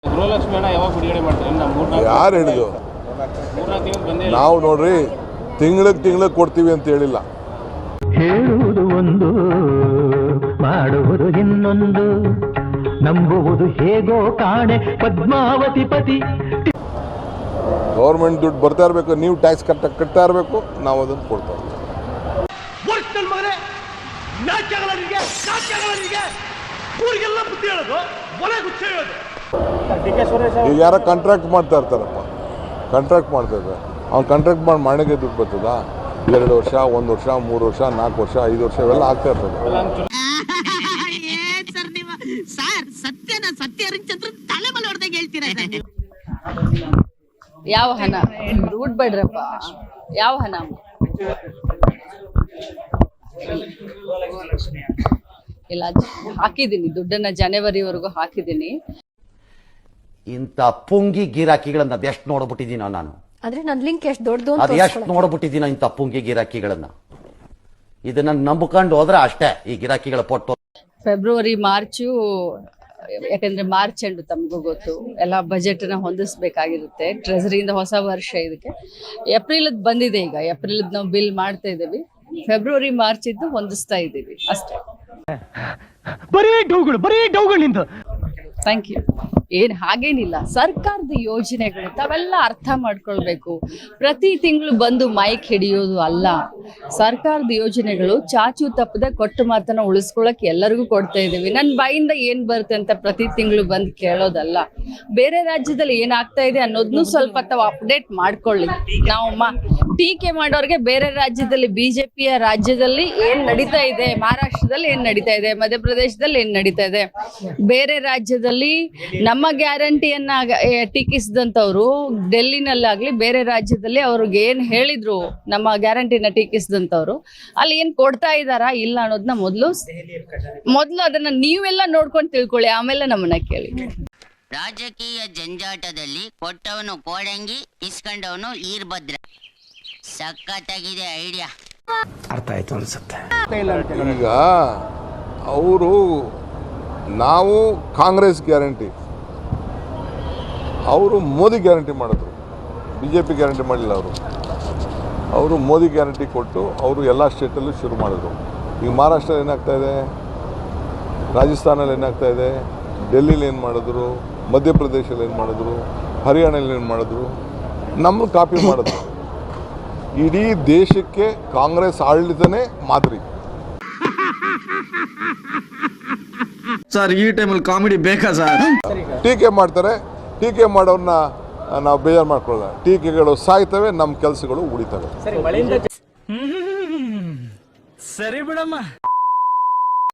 ಗೃಹಲಕ್ಷ್ಮಿ ಹಣ ಯಾವಾಗ ಬಿಡುಗಡೆ ಮಾಡ್ತಾರೆ? ಯಾರು ಹೇಳಿದ್ರು? ನಾವು ನೋಡ್ರಿ ತಿಂಗಳಿಗೆ ಕೊಡ್ತೀವಿ ಅಂತ ಹೇಳಿಲ್ಲ. ಹೇಳುವುದು ಒಂದು ಮಾಡುವುದು ಇನ್ನೊಂದು, ನಂಬುವುದು ಹೇಗೋ ಕಾಣೆ ಪದ್ಮಾವತಿ ಪತಿ. ಗೌರ್ಮೆಂಟ್ ದುಡ್ಡು ಬರ್ತಾ ಇರಬೇಕು, ನೀವು ಟ್ಯಾಕ್ಸ್ ಕಟ್ತಾ ಇರಬೇಕು, ನಾವು ಅದನ್ನು ಕೊಡ್ತಾ ಇರ್ತೀವಿ. ಈಗ ಯಾರೋ ಕಾಂಟ್ರಾಕ್ಟ್ ಮಾಡ್ತಾ ಇರ್ತಾರಪ್ಪ, ಕಾಂಟ್ರಾಕ್ಟ್ ಮಾಡ್ತಾ ಇದ್ದಾರೆ. ಅವ್ನು ಕಾಂಟ್ರಾಕ್ಟ್ ಮಾಡಿ ಮಾಡಕ್ಕೆ ದುಡ್ಡು ಬರ್ತದ? 2 ವರ್ಷ, 1 ವರ್ಷ, 3 ವರ್ಷ, 4 ವರ್ಷ, 5 ವರ್ಷ ಇವೆಲ್ಲ ಆಗ್ತಾ ಇರ್ತದೆ. ಯಾವ ಹಣ ದುಡ್ಡು ಬೇಡ್ರಪ್ಪ? ಯಾವ ಹಣ? ಇಲ್ಲ, ಹಾಕಿದ್ದೀನಿ ದುಡ್ಡನ್ನ, ಜನವರಿವರೆಗೂ ಹಾಕಿದ್ದೀನಿ. ಇಂಥ ಪುಂಗಿ ಗಿರಾಕಿಗಳನ್ನ ಅದೆಷ್ಟು ನೋಡ್ಬಿಟ್ಟಿದ್ದೀನೋ ನಾನು. ಆದ್ರೆ ನನ್ನ ಲಿಂಕ್ ಎಷ್ಟು ದೊಡ್ಡದು ಅಂತ ಅದೆಷ್ಟು ನೋಡ್ಬಿಟ್ಟಿದ್ದೀನೋ ಇಂಥ ಪುಂಗಿ ಗಿರಾಕಿಗಳನ್ನ. ಇದನ್ನ ನಂಬಿಕೊಂಡು ಹೋದ್ರೆ ಅಷ್ಟೇ ಈ ಗಿರಾಕಿಗಳ ಪೊಟ್ಟು. ಫೆಬ್ರವರಿ ಮಾರ್ಚು, ಯಾಕಂದ್ರೆ ಮಾರ್ಚ್ ಎಂಡು ತಮಗೂ ಗೊತ್ತು, ಎಲ್ಲ ಬಜೆಟ್ ನ ಹೊಂದಿಸ್ಬೇಕಾಗಿರುತ್ತೆ. ಟ್ರೆಸರಿಯಿಂದ ಹೊಸ ವರ್ಷ ಇದಕ್ಕೆ. ಏಪ್ರಿಲ್ ಬಂದಿದೆ, ಈಗ ಏಪ್ರಿಲ್ ನಾವು ಬಿಲ್ ಮಾಡ್ತಾ ಇದ್ದೀವಿ. ಫೆಬ್ರವರಿ ಮಾರ್ಚ್ ಇದ್ದು ಹೊಂದಿಸ್ತಾ ಇದ್ದೀವಿ ಅಷ್ಟೇ. ಬರೀ ಡೌಗಳಿಂದ. Thank you. ಏನ್ ಹಾಗೇನಿಲ್ಲ, ಸರ್ಕಾರದ ಯೋಜನೆಗಳು ತಾವೆಲ್ಲ ಅರ್ಥ ಮಾಡ್ಕೊಳ್ಬೇಕು. ಪ್ರತಿ ತಿಂಗಳು ಬಂದು ಮೈಕ್ ಹಿಡಿಯೋದು ಅಲ್ಲ. ಸರ್ಕಾರದ ಯೋಜನೆಗಳು ಚಾಚು ತಪ್ಪದೆ ಕೊಟ್ಟು ಮಾತನ್ನ ಉಳಿಸ್ಕೊಳಕ್ ಎಲ್ಲರಿಗೂ ಕೊಡ್ತಾ ಇದೀವಿ. ನನ್ನ ಬಾಯಿಂದ ಏನ್ ಬರುತ್ತೆ ಅಂತ ಪ್ರತಿ ತಿಂಗಳು ಬಂದು ಕೇಳೋದಲ್ಲ. ಬೇರೆ ರಾಜ್ಯದಲ್ಲಿ ಏನಾಗ್ತಾ ಇದೆ ಅನ್ನೋದನ್ನು ಸ್ವಲ್ಪ ತಾವು ಅಪ್ಡೇಟ್ ಮಾಡ್ಕೊಳ್ಳಿ. ನಾವು ಟೀಕೆ ಮಾಡೋರ್ಗೆ ಬೇರೆ ರಾಜ್ಯದಲ್ಲಿ, ಬಿಜೆಪಿಯ ರಾಜ್ಯದಲ್ಲಿ ಏನ್ ನಡೀತಾ ಇದೆ, ಮಹಾರಾಷ್ಟ್ರದಲ್ಲಿ ಏನ್ ನಡೀತಾ ಇದೆ, ಮಧ್ಯಪ್ರದೇಶದಲ್ಲಿ ಏನ್ ನಡೀತಾ ಇದೆ, ಬೇರೆ ರಾಜ್ಯದಲ್ಲಿ ನಮ್ಮ ಗ್ಯಾರಂಟಿಯನ್ನ ಟೀಕಿಸಿದಂಥವ್ರು ಡೆಲ್ಲಿನಲ್ಲಾಗ್ಲಿ ಬೇರೆ ರಾಜ್ಯದಲ್ಲಿ ಅವ್ರಿಗೆ ಏನ್ ಹೇಳಿದ್ರು, ನಮ್ಮ ಗ್ಯಾರಂಟಿನ ಟೀಕಿಸಿದಂಥವ್ರು ಅಲ್ಲಿ ಏನ್ ಕೊಡ್ತಾ ಇದ್ದಾರಾ ಇಲ್ಲ ಅನ್ನೋದನ್ನ ಮೊದಲು ಅದನ್ನ ನೀವೆಲ್ಲ ನೋಡ್ಕೊಂಡು ತಿಳ್ಕೊಳ್ಳಿ, ಆಮೇಲೆ ನಮ್ಮನ್ನ ಕೇಳಿ. ರಾಜಕೀಯ ಜಂಜಾಟದಲ್ಲಿ ಕೊಟ್ಟವನು ಕೋಡಂಗಿ, ಇಸ್ಕೊಂಡವನು ಈರ್ಭದ್ರ. ಸಖತ್ತಾಗಿದೆ ಐಡಿಯಾ. ಅರ್ಥ ಆಯ್ತು ಅನ್ಸುತ್ತೆ. ಈಗ ಅವರು ನಾವು ಕಾಂಗ್ರೆಸ್ ಗ್ಯಾರಂಟಿ, ಅವರು ಮೋದಿ ಗ್ಯಾರಂಟಿ ಮಾಡಿದ್ರು, BJP ಗ್ಯಾರಂಟಿ ಮಾಡಲಿಲ್ಲ. ಅವರು ಮೋದಿ ಗ್ಯಾರಂಟಿ ಕೊಟ್ಟು ಅವರು ಎಲ್ಲ ಸ್ಟೇಟಲ್ಲೂ ಶುರು ಮಾಡಿದ್ರು. ಈಗ ಮಹಾರಾಷ್ಟ್ರಲ್ಲಿ ಏನಾಗ್ತಾ ಇದೆ, ರಾಜಸ್ಥಾನಲ್ಲಿ ಏನಾಗ್ತಾ ಇದೆ, ಡೆಲ್ಲಿಲಿ ಏನು ಮಾಡಿದ್ರು, ಮಧ್ಯಪ್ರದೇಶಲ್ಲಿ ಏನು ಮಾಡಿದ್ರು, ಹರಿಯಾಣದಲ್ಲಿ ಏನು ಮಾಡಿದ್ರು, ನಮ್ಮನ್ನು ಕಾಪಿ ಮಾಡಿದ್ರು. ಇಡೀ ದೇಶಕ್ಕೆ ಕಾಂಗ್ರೆಸ್ ಆಡಳಿತನೇ ಮಾದರಿ. ಸರ್ ಈ ಟೈಮಲ್ಲಿ ಕಾಮಿಡಿ ಬೇಕಾ ಸರ್? ಟೀಕೆ ಮಾಡ್ತಾರೆ, ಟೀಕೆ ಮಾಡೋರನ್ನ ನಾವು ಬೇಜಾರು ಮಾಡ್ಕೊಳ್ಳಲ್ಲ. ಟೀಕೆಗಳು ಸಾಯ್ತವೆ, ನಮ್ಮ ಕೆಲಸಗಳು ಉಳಿತವೆ. ಸರಿ ಬಿಡಮ್ಮ.